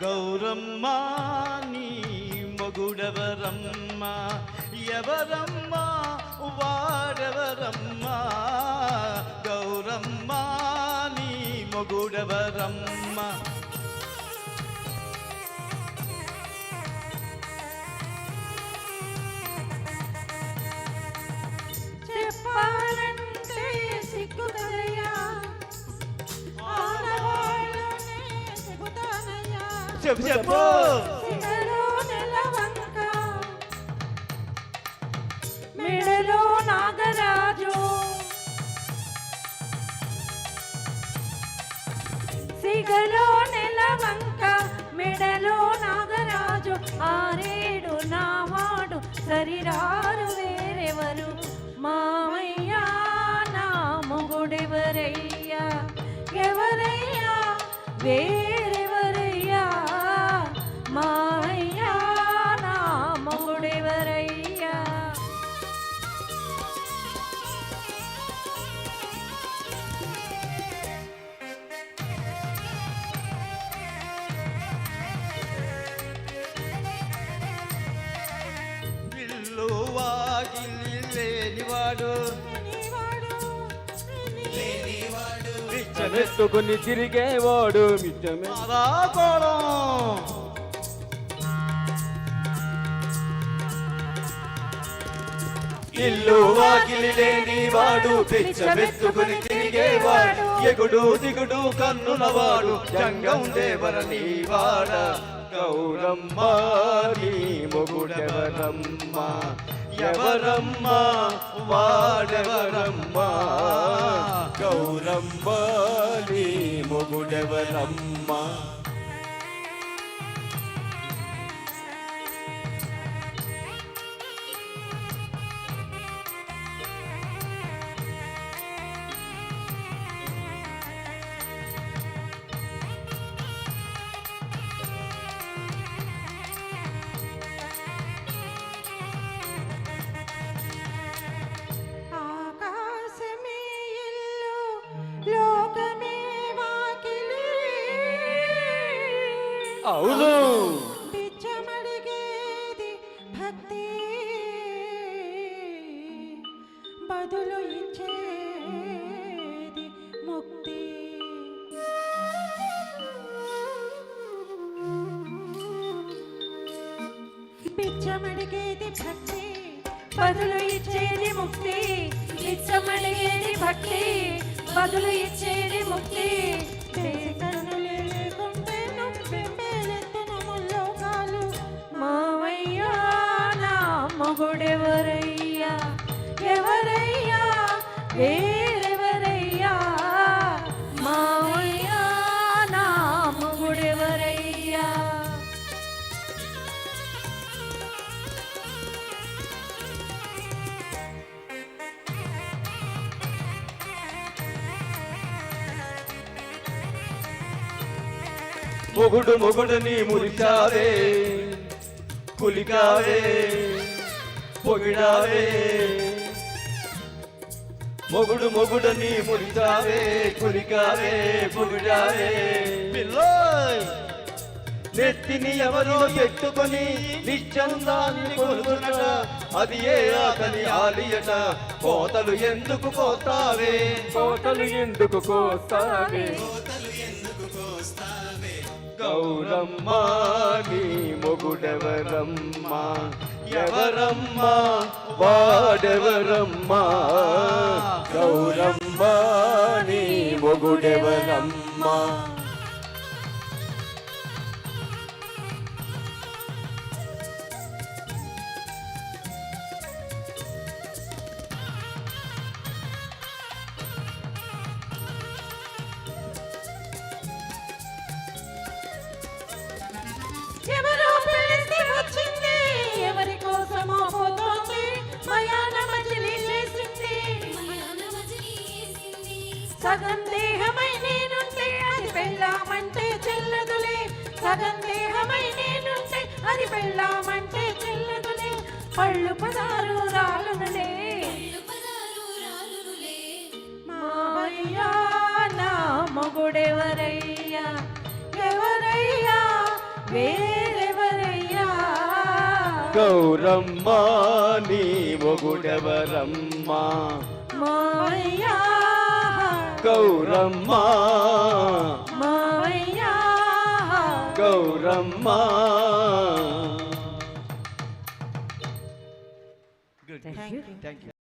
గౌరమ్మ నీ మొగుడెవరమ్మ ఎవరమ్మ వాడెవరమ్మ గౌరమ్మ నీ మొగుడెవరమ్మ చెప్పాలంటే సిగ్గుదయ్యా ఆడవాళ్ళనే చెబుతానయ్యా చెప్పు చెప్పు సిగలో నెలవంక మెడలో నాగరాజు సిగలో నెలవంక మెడలో నాగరాజు ఆరేడు నావాడు సరిరారు వేరెవరు మావయ్యా నా మొగుడెవరయ్యా ఎవరయ్యా వేరెవరయ్యా మావయ్యా నా మొగుడెవరయ్యా ఇల్లు వాకిలి లేనివాడు మిచ్చమెత్తుకుని తిరిగేవాడు మిచ్చమే రాకోడం ఇల్లు వాకిలి లేనివాడు పిచ్చమెత్తుకుని తిరిగేవాడు ఎగుడు దిగుడు కన్నులవాడు జంగం దేవర నీవాడ గౌరమ్మ నీ మొగుడెవరమ్మ ఎవరమ్మ వాడెవరమ్మ గౌరమ్మ నీ మొగుడెవరమ్మ ఆకాశమే ఇల్లు లోకమే వాకిలి అవును బిచ్చమడిగేది భక్తి బదులు ఇచ్చేది ముక్తి బిచ్చమడిగేది భక్తి బదులు ఇచ్చేది ముక్తి బిచ్చమడిగేది భక్తి బదులు ఇచ్చేది ముక్తి కన్నులే లేకుంటే నువ్వెంబేలెత్తున ముల్లోకాలు మావయ్యా నా మొగుడెవరయ్యా ఎవరయ్యా వేరెవరయ్యా మావయ్యా నా మొగుడెవరయ్యా మొగుడు మొగుడుని మురిచావే కులికావే పొగిడావే మొగుడు మొగుడుని మురిచావే కులికావే పొగిడావే పిల్లోయ్ నెత్తిని ఎవరో పెట్టుకొని నిశ్చందాన్ని కొలుతున్నట అది ఏ అతని ఆలియట కోతలు ఎందుకు కోస్తావే కోతలు ఎందుకు కోస్తావే గౌరమ్మ నీ మొగుడెవరమ్మ ఎవరమ్మ వాడెవరమ్మ గౌరమ్మ నీ మొగుడెవరమ్మ ఎవరో పిలిస్తే వచ్చింది ఎవరి కోసమో పోతోంది మయాన మజిలీ చేసింది సగం దేహమై నేనుంటే అది పెళ్ళామంటే చెల్లదులే సగం దేహమై నేనుంటే అది పెళ్ళామంటే చెల్లదులే పళ్ళు పదారు రాలునులే మావయ్యా నా మొగుడెవరయ్యా ఎవరయ్యా వేరెవరయ్యా గౌరమ్మ నీ మొగుడెవరమ్మా మావయ్యా గౌరమ్మ మావయ్యా Gauramma good thank you thank you